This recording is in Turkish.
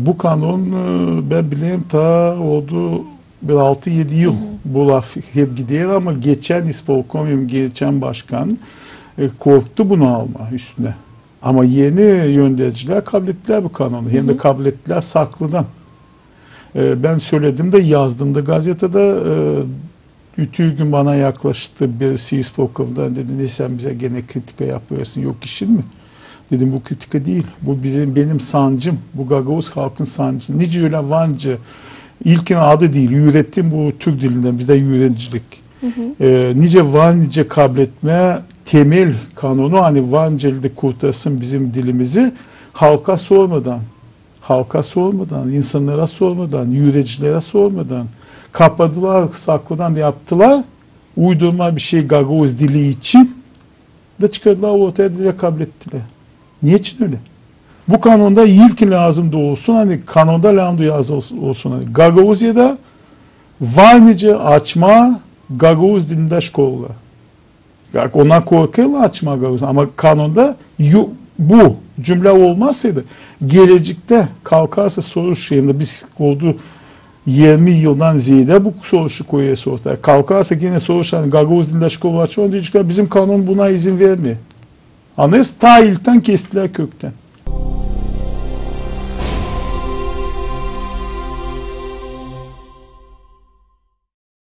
Bu kanun ben bileyim ta oldu bir 6-7 yıl bu laf hep gidiyor ama geçen İspolkom, geçen başkan korktu bunu alma üstüne. Ama yeni yöneticiler kabul ettiler bu kanunu. Hem de kabul ettiler saklıdan. Ben söyledim de yazdım da gazetede ütü gün bana yaklaştı birisi İspolkom'dan dedi ne sen bize gene kritika yapıyorsun yok işin mi? Dedim bu kritika değil. Bu benim sancım. Bu Gagavuz halkın sancısı. Nice öyle Vancı. İlkin adı değil. Ürettim bu Türk dilinden. Bizde üreticilik. Nice Vancı kabul etme temel kanunu hani Vancı'da kurtarsın bizim dilimizi halka sormadan, insanlara sormadan, üreticilere sormadan kapadılar, saklıdan yaptılar. Uydurma bir şey Gagavuz dili için de çıkardılar ortaya dile kabul ettiler. Niçin öyle? Bu kanunda ilkin lazım da olsun, hani kanunda lazım olsun. Hani Gagavuzya'da Varnice açma Gagavuz dilinde şkola. Yani onlar korkuyorlar açma Gagavuz ama kanunda bu cümle olmazsaydı gelecekte kalkarsa soru şeyinde biz oldu 20 yıldan ziyade bu soruşu koyuyorsa ortaya. Kalkarsa yine soruşan Gagavuz dilinde şkola açma diyecekler bizim kanun buna izin vermiyor. Anlayız ta ilkten kestiler kökten.